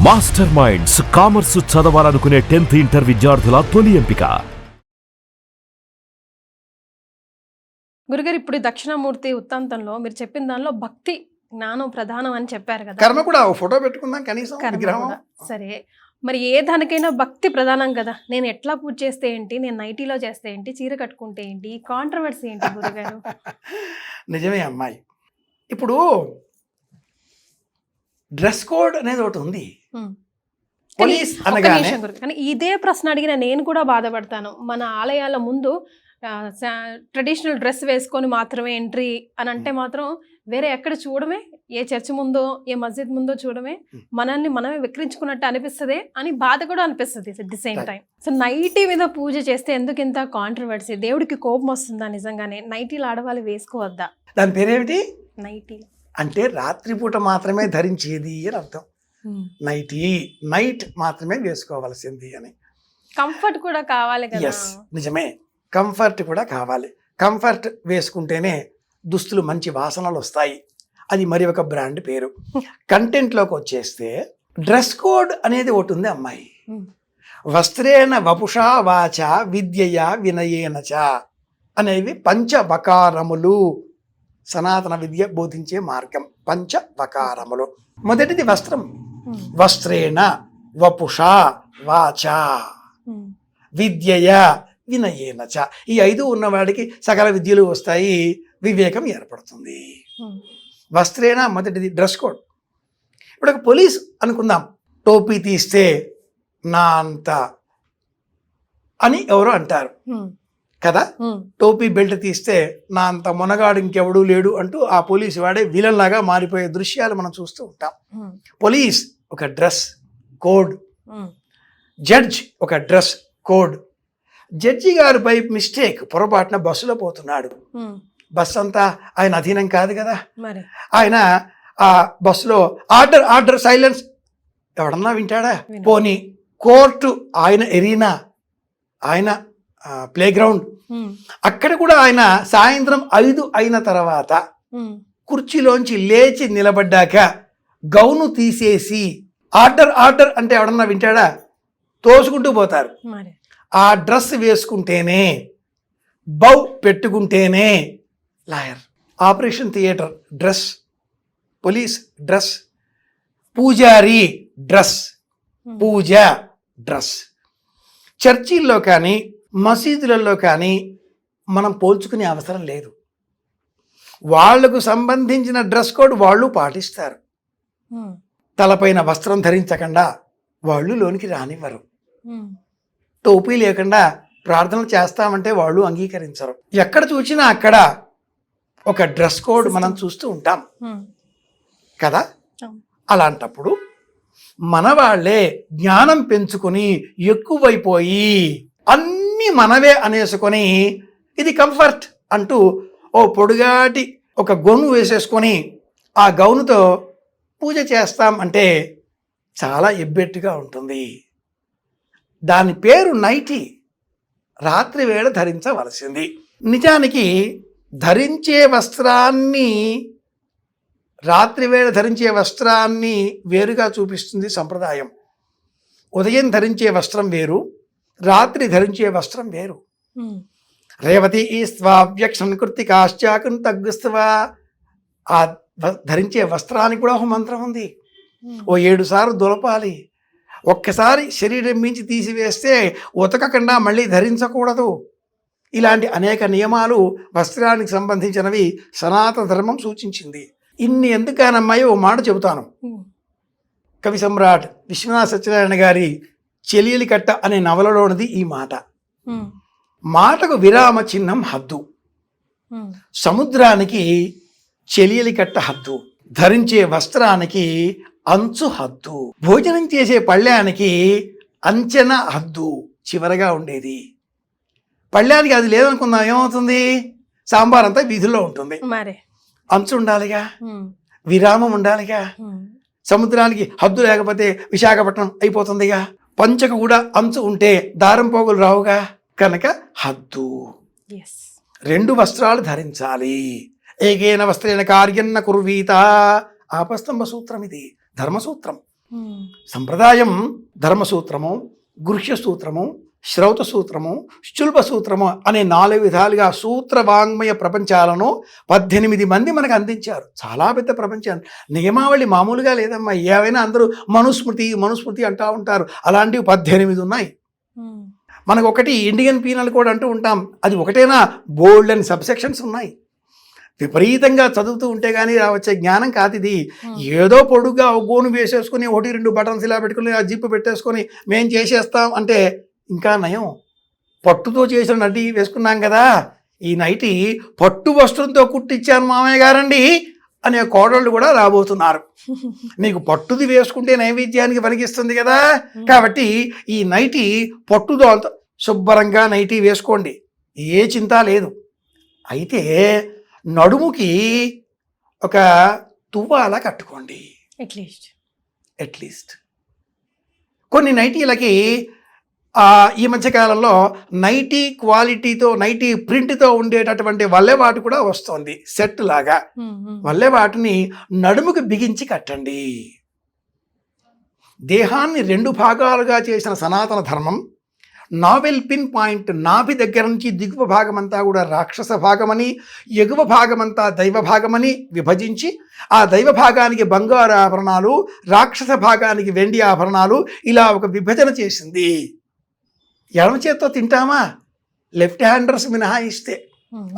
Master minds commerce చదవాలనుకునే 10th inter విద్యార్థుల తొలి ఎంపిక. గురుగారు, ఇప్పుడు దక్షిణామూర్తి వృత్తాంతంలో మీరు చెప్పిన దానిలో భక్తి జ్ఞానం ప్రధానం అని చెప్పారు కదా. కర్మ కూడా ఫోటో పెట్టుకుందాం కనీసం కర్మ విగ్రహం. కూడా. సరే, మరి ఏ దానికైనా భక్తి ప్రధానం కదా. నేను ఎట్లా పూజ చేస్తే ఏంటి, నేను నైటీలో చేస్తే ఏంటి, చీర కట్టుకుంటే ఏంటి, కాంట్రవర్సీ ఏంటి గురుగారు? నిజమే అమ్మాయి. ఇప్పుడు డ్రెస్ కోడ్ అనేది ఒకటి ఉంది. పోలీస్ ఒక్క అనగానే నిమిషం గురుగారు, కానీ ఇదే ప్రశ్న అడిగిన నేను కూడా బాధపడతాను. మన ఆలయాల ముందు ట్రెడిషనల్ డ్రెస్ వేసుకొని మాత్రమే ఎంట్రీ అని అంటే మాత్రం వేరే ఎక్కడ చూడమే, ఏ చర్చ్ ముందో ఏ మస్జిద్ ముందో చూడమే, మనల్ని మనమే విక్రించుకున్నట్టు అనిపిస్తుంది అని బాధ కూడా అనిపిస్తుంది at the same time. So nighty మీద పూజ చేస్తే ఎందుకు ఇంత కాంట్రవర్సీ? దేవుడికి కోపం వస్తుందా నిజంగానే? నైటీలు ఆడవాళ్ళు వేసుకోవద్దా? దాని పేరేమిటి నైటీ అంటే రాత్రిపూట మాత్రమే ధరించేది అని అర్థం. నైట్ మాత్రమే వేసుకోవాల్సింది అని. కంఫర్ట్ కూడా కావాలి కదా. ఎస్, నిజమే, కంఫర్ట్ కూడా కావాలి. కంఫర్ట్ వేసుకుంటేనే దుస్తులు మంచి వాసనలు వస్తాయి. అది మరి ఒక బ్రాండ్ పేరు. కంటెంట్లోకి వచ్చేస్తే డ్రెస్ కోడ్ అనేది ఒకటి ఉంది అమ్మాయి. వస్త్రేణ వపుషా వాచ విద్యయ వినయేన చ అనేవి పంచవకారములు. సనాతన విద్య బోధించే మార్గం పంచవకారములు. మొదటిది వస్త్రం. వస్త్రేణ వపుషా వాచ విద్యయ వినయేన చ. ఈ 5 ఉన్నవాడికి సకల విద్యలు వస్తాయి, వివేకం ఏర్పడుతుంది. వస్త్రేణ మొదటిది డ్రెస్ కోడ్. ఇప్పుడు ఒక పోలీస్ అనుకుందాం, టోపీ తీస్తే నా అంత అని ఎవరో అంటారు కదా. టోపీ బెల్ట్ తీస్తే నా అంత మొనగాడు ఇంకెవడూ లేడు అంటూ ఆ పోలీసు వాడే విలన్ లాగా మారిపోయే దృశ్యాలు మనం చూస్తూ ఉంటాం. పోలీస్ ఒక డ్రెస్ కోడ్, జడ్జ్ ఒక డ్రెస్ కోడ్. జడ్జి గారు బై మిస్టేక్ పొరపాటున బస్సులో పోతున్నాడు. బస్సు అంతా ఆయన అధీనం కాదు కదా. ఆయన ఆ బస్సులో ఆర్డర్ ఆర్డర్ సైలెన్స్ ఎవడన్నా వింటాడా? పోనీ కోర్టు ఆయన ఎరీనా, ఆయన ప్లే గ్రౌండ్, అక్కడ కూడా ఆయన సాయంత్రం 5 అయిన తర్వాత కుర్చీలోంచి లేచి నిలబడ్డాక గౌను తీసేసి ఆర్డర్ ఆర్డర్ అంటే ఎవడన్నా వింటాడా? తోసుకుంటూ పోతారు. ఆ డ్రెస్ వేసుకుంటేనే, బౌ పెట్టుకుంటేనే lawyer. Operation theatre dress, police dress, పూజారి డ్రెస్, పూజ డ్రెస్. చర్చిల్లో కానీ మసీదులలో కానీ మనం పోల్చుకునే అవసరం లేదు. వాళ్లకు సంబంధించిన డ్రెస్ కోడ్ వాళ్ళు పాటిస్తారు. తలపైన వస్త్రం ధరించకుండా వాళ్ళు లోనికి రానివ్వరు. టోపీ లేకుండా ప్రార్థనలు చేస్తామంటే వాళ్ళు అంగీకరించరు. ఎక్కడ చూసినా అక్కడ ఒక డ్రెస్ కోడ్ మనం చూస్తూ ఉంటాం కదా. అలాంటప్పుడు మన వాళ్ళే జ్ఞానం పెంచుకొని ఎక్కువైపోయి అన్నీ మనవే అనేసుకొని ఇది కంఫర్ట్ అంటూ ఓ పొడుగాటి ఒక గౌను వేసేసుకొని ఆ గౌనుతో పూజ చేస్తాం అంటే చాలా ఎబ్బెట్టుగా ఉంటుంది. దాని పేరు నైటీ. రాత్రి వేళ ధరించవలసింది. నిజానికి ధరించే వస్త్రాన్ని, రాత్రి వేళ ధరించే వస్త్రాన్ని వేరుగా చూపిస్తుంది సంప్రదాయం. ఉదయం ధరించే వస్త్రం వేరు, రాత్రి ధరించే వస్త్రం వేరు. రేవతి ఈ స్వావ్యక్షం కృతికాశ్చాకం తగ్గుస్తవా. ఆ ధరించే వస్త్రానికి కూడా ఒక మంత్రం ఉంది. ఓ 7 సార్లు దులపాలి. ఒక్కసారి శరీరం మించి తీసివేస్తే ఉతకకుండా మళ్ళీ ధరించకూడదు. ఇలాంటి అనేక నియమాలు వస్త్రానికి సంబంధించినవి సనాతన ధర్మం సూచించింది. ఇన్ని ఎందుకనమ్మాయి ఓ మాట చెబుతాను. కవి సమ్రాట్ విశ్వనాథ సత్యనారాయణ గారి చెలియలి కట్ట అనే నవలలోనిది ఈ మాట. మాటకు విరామ చిహ్నం హద్దు. సముద్రానికి చెలియలి కట్ట హద్దు, ధరించే వస్త్రానికి అంచు హద్దు, భోజనం చేసే పళ్ళానికి అంచెన హద్దు చివరగా ఉండేది. పళ్ళానికి అది లేదనుకుందాం, ఏమవుతుంది? సాంబార్ అంతా వీధుల్లో ఉంటుంది. అంచు ఉండాలిగా, విరామం ఉండాలిగా. సముద్రానికి హద్దు లేకపోతే విశాఖపట్నం అయిపోతుందిగా. పంచకు కూడా అంచు ఉంటే దారం పోగులు రావుగా. కనుక హద్దు. 2 వస్త్రాలు ధరించాలి. ఏకేన వస్త్రేణ కార్యన్న కుర్వీత. ఆపస్తంభ సూత్రం, ఇది ధర్మసూత్రం. సంప్రదాయం ధర్మసూత్రము, గృహ్య సూత్రము, శ్రౌత సూత్రము, శుల్బ సూత్రము అనే 4 విధాలుగా సూత్ర వాంగ్మయ ప్రపంచాలను 18 మంది మనకు అందించారు. చాలా పెద్ద ప్రపంచం. నియమావళి మామూలుగా లేదమ్మా. ఏవైనా అందరూ మనుస్మృతి అంటూ ఉంటారు. అలాంటివి 18 ఉన్నాయి. మనకు ఒకటి ఇండియన్ పీనల్ కోడ్ అంటూ ఉంటాం. అది ఒకటేనా? బోల్డ్ అండ్ సబ్సెక్షన్స్ ఉన్నాయి. విపరీతంగా చదువుతూ ఉంటే కానీ వచ్చే జ్ఞానం కాదు ఇది. ఏదో పొడుగ్గా గోను వేసేసుకుని 1-2 బటన్స్ ఇలా పెట్టుకుని ఆ జిప్పు పెట్టేసుకొని మేం చేసేస్తాం అంటే ఇంకా నయం. పట్టుతో చేసిన నటి వేసుకున్నాం కదా, ఈ నైటి పట్టు వస్త్రంతో కుట్టించాను మామయ్య గారండి అనే కోడళ్ళు కూడా రాబోతున్నారు. మీకు పట్టుది వేసుకుంటే నైవేద్యానికి పనికిస్తుంది కదా, కాబట్టి ఈ నైటి పట్టుతో అంత శుభ్రంగా నైటీ వేసుకోండి, ఏ చింత లేదు. అయితే నడుముకి ఒక తువ్వాల కట్టుకోండి అట్లీస్ట్. కొన్ని నైటీలకి ఈ మధ్యకాలంలో నైటీ క్వాలిటీతో, నైటీ ప్రింట్తో ఉండేటటువంటి వల్లెవాటు కూడా వస్తుంది. సెట్ లాగా వల్లెవాటుని నడుముకి బిగించి కట్టండి. దేహాన్ని 2 భాగాలుగా చేసిన సనాతన ధర్మం నావెల్ పిన్ పాయింట్ నాభి దగ్గర నుంచి దిగువ భాగమంతా కూడా రాక్షస భాగమని, ఎగువ భాగమంతా దైవ భాగమని విభజించి ఆ దైవ భాగానికి బంగారు ఆభరణాలు, రాక్షస భాగానికి వెండి ఆభరణాలు ఇలా ఒక విభజన చేసింది. ఎడమ చేత్తో తింటామా? లెఫ్ట్ హ్యాండర్స్ మినహాయిస్తే.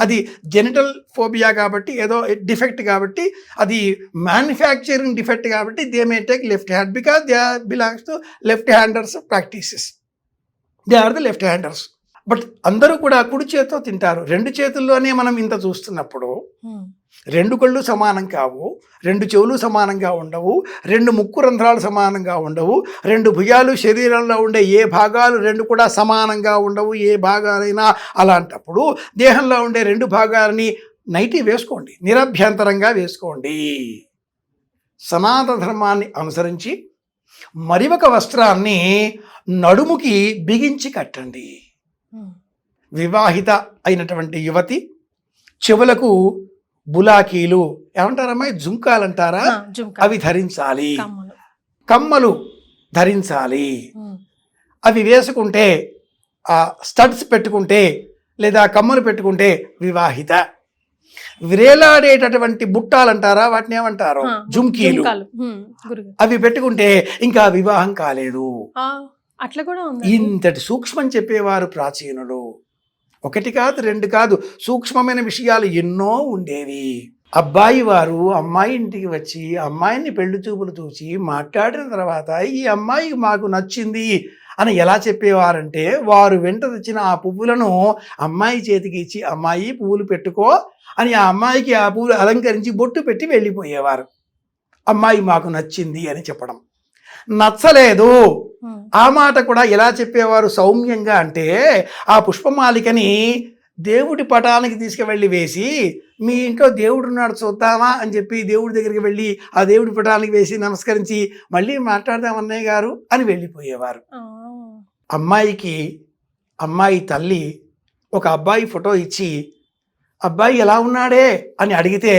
అది జెనిటల్ ఫోబియా కాబట్టి, ఏదో డిఫెక్ట్ కాబట్టి, అది మ్యానుఫ్యాక్చరింగ్ డిఫెక్ట్ కాబట్టి they may take left hand because they belongs to left handers practices. They are the left handers. But అందరూ కూడా కుడి చేతితో తింటారు. 2 చేతుల్లోనే మనం ఇంత చూస్తున్నప్పుడు 2 కళ్ళు సమానం కావు, 2 చెవులు సమానంగా ఉండవు, 2 ముక్కు రంధ్రాలు సమానంగా ఉండవు, 2 భుజాలు శరీరంలో ఉండే ఏ భాగాలు 2 కూడా సమానంగా ఉండవు, ఏ భాగాలైనా. అలాంటప్పుడు దేహంలో ఉండే 2 భాగాలని నైటీ వేసుకోండి, నిరభ్యంతరంగా వేసుకోండి. సనాతన ధర్మాన్ని అనుసరించి మరి ఒక వస్త్రాన్ని నడుముకి బిగించి కట్టండి. వివాహిత అయినటువంటి యువతి చెవులకు బులాకీలు ఏమంటారమ్మా, జుంకాలంటారా, అవి ధరించాలి. కమ్మలు ధరించాలి. అవి వేసుకుంటే, ఆ స్టడ్స్ పెట్టుకుంటే లేదా కమ్మలు పెట్టుకుంటే వివాహిత. విరేలాడేటటువంటి బుట్టాలంటారా, వాటిని ఏమంటారు, జుంకీలు, అవి పెట్టుకుంటే ఇంకా వివాహం కాలేదు. అట్లా కూడా ఉంది. ఇంతటి సూక్ష్మం చెప్పేవారు ప్రాచీనులు. 1 కాదు 2 కాదు, సూక్ష్మమైన విషయాలు ఎన్నో ఉండేవి. అబ్బాయి వారు అమ్మాయి ఇంటికి వచ్చి అమ్మాయిని పెళ్లి చూపులు చూసి మాట్లాడిన తర్వాత ఈ అమ్మాయి మాకు నచ్చింది అని ఎలా చెప్పేవారంటే, వారు వెంట తెచ్చిన ఆ పువ్వులను అమ్మాయి చేతికి ఇచ్చి అమ్మాయి పువ్వులు పెట్టుకో అని ఆ అమ్మాయికి ఆ పువ్వులు అలంకరించి బొట్టు పెట్టి వెళ్ళిపోయేవారు. అమ్మాయి మాకు నచ్చింది అని చెప్పడం. నచ్చలేదు ఆ మాట కూడా ఎలా చెప్పేవారు సౌమ్యంగా అంటే, ఆ పుష్పమాలికని దేవుడి పటానికి తీసుకువెళ్ళి వేసి, మీ ఇంట్లో దేవుడు ఉన్నాడు చూద్దామా అని చెప్పి దేవుడి దగ్గరికి వెళ్ళి ఆ దేవుడి పటానికి వేసి నమస్కరించి మళ్ళీ మాట్లాడదాం అన్నయ్య గారు అని వెళ్ళిపోయేవారు. అమ్మాయికి అమ్మాయి తల్లి ఒక అబ్బాయి ఫోటో ఇచ్చి అబ్బాయి ఎలా ఉన్నాడే అని అడిగితే,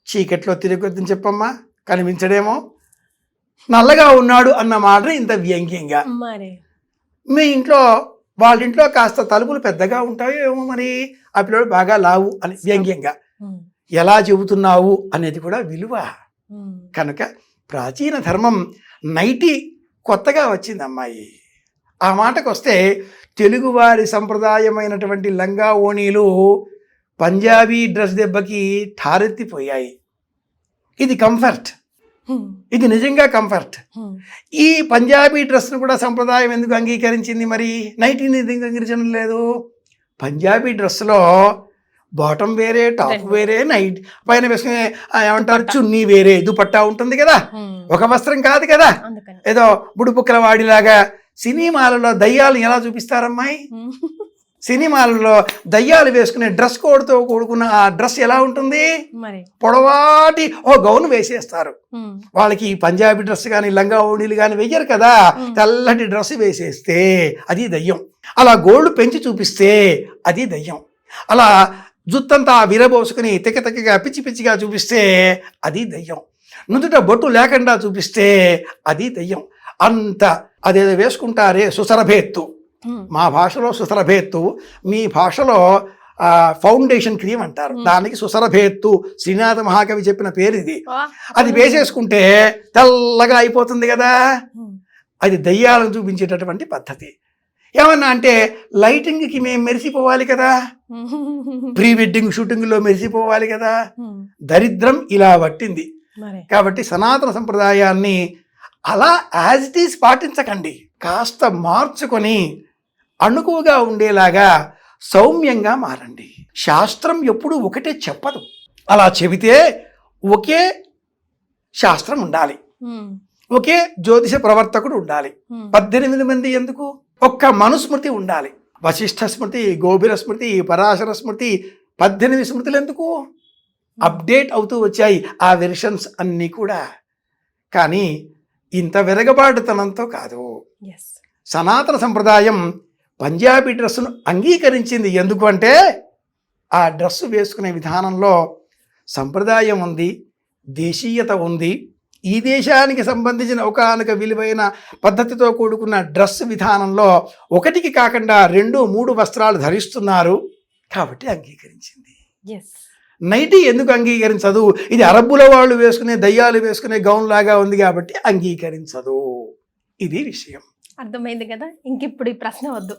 చీకట్లో తిరగొద్దని చెప్పమ్మా, కనిపించడేమో, నల్లగా ఉన్నాడు అన్న మాట ఇంత వ్యంగ్యంగా. మీ ఇంట్లో వాళ్ళ ఇంట్లో కాస్త తలుపులు పెద్దగా ఉంటాయో ఏమో, మరి ఆ పిల్లడు బాగా లావు అని వ్యంగ్యంగా ఎలా చెబుతున్నావు అనేది కూడా విలువ. కనుక ప్రాచీన ధర్మం నైటీ కొత్తగా వచ్చింది అమ్మాయి. ఆ మాటకు వస్తే తెలుగువారి సంప్రదాయమైనటువంటి లంగా ఓణీలు పంజాబీ డ్రెస్ దెబ్బకి ఠారెత్తిపోయాయి. ఇది కంఫర్ట్, ఇది నిజంగా కంఫర్ట్. ఈ పంజాబీ డ్రెస్ను కూడా సంప్రదాయం ఎందుకు అంగీకరించింది, మరి నైటీని ఎందుకు అంగీకరించడం లేదు? పంజాబీ డ్రెస్లో బాటమ్ వేరే, టాప్ వేరే, నైట్ పైన వేసుకునే ఏమంటారు చున్నీ వేరే, దుపట్టా ఉంటుంది కదా, ఒక వస్త్రం కాదు కదా. ఏదో బుడుపుక్కల వాడిలాగా సినిమాలలో దయ్యాలు ఎలా చూపిస్తారమ్మాయి, సినిమాలలో దయ్యాలు వేసుకునే డ్రెస్ కోడ్తో కూడుకున్న ఆ డ్రెస్ ఎలా ఉంటుంది, పొడవాటి ఓ గౌన్ వేసేస్తారు. వాళ్ళకి పంజాబీ డ్రెస్ కానీ లంగా ఓణీలు కానీ వెయ్యరు కదా, తెల్లటి డ్రెస్ వేసేస్తే అది దయ్యం. అలా గోల్డ్ పెంచి చూపిస్తే అది దయ్యం. అలా జుత్తంతా విరబోసుకుని తెక్కగా పిచ్చి పిచ్చిగా చూపిస్తే అది దయ్యం. నుదుట బొట్టు లేకుండా చూపిస్తే అది దెయ్యం. అంత అదేదో వేసుకుంటారే సుసరభేత్తు, మా భాషలో సుసరభేత్తు, మీ భాషలో ఫౌండేషన్ క్రీమ్ అంటారు, దానికి సుసరభేత్తు. శ్రీనాథ మహాకవి చెప్పిన పేరు ఇది. అది వేసేసుకుంటే తెల్లగా అయిపోతుంది కదా, అది దయ్యాలను చూపించేటటువంటి పద్ధతి. ఏమన్నా అంటే లైటింగ్కి మేము మెరిసిపోవాలి కదా, ప్రీ వెడ్డింగ్ షూటింగ్లో మెరిసిపోవాలి కదా, దరిద్రం ఇలా పట్టింది. కాబట్టి సనాతన సంప్రదాయాన్ని అలా యాజ్ ఇట్ ఈస్ పాటించకండి, కాస్త మార్చుకొని అణుకువగా ఉండేలాగా సౌమ్యంగా మారండి. శాస్త్రం ఎప్పుడు ఒకటే చెప్పదు, అలా చెబితే ఒకే శాస్త్రం ఉండాలి, ఒకే జ్యోతిష ప్రవర్తకుడు ఉండాలి. 18 మంది ఎందుకు? ఒక్క మనుస్మృతి ఉండాలి. వశిష్ఠ స్మృతి, గోబిల స్మృతి, పరాశర స్మృతి, 18 స్మృతులు ఎందుకు? అప్డేట్ అవుతూ వచ్చాయి ఆ వెర్షన్స్ అన్నీ కూడా. కానీ ఇంత విరగబాటుతనంతో కాదు. సనాతన సంప్రదాయం పంజాబీ డ్రెస్సును అంగీకరించింది. ఎందుకు అంటే ఆ డ్రెస్సు వేసుకునే విధానంలో సంప్రదాయం ఉంది, దేశీయత ఉంది. ఈ దేశానికి సంబంధించిన ఒకానొక విలువైన పద్ధతితో కూడుకున్న డ్రెస్ విధానంలో ఒకటికి కాకుండా 2, 3 వస్త్రాలు ధరిస్తున్నారు కాబట్టి అంగీకరించింది. నైటీ ఎందుకు అంగీకరించదు? ఇది అరబ్బుల వాళ్ళు వేసుకునే, దయ్యాలు వేసుకునే గౌన్ లాగా ఉంది కాబట్టి అంగీకరించదు. ఇది విషయం. అర్థమైంది కదా, ఇంకిప్పుడు ఈ ప్రశ్న వద్దు.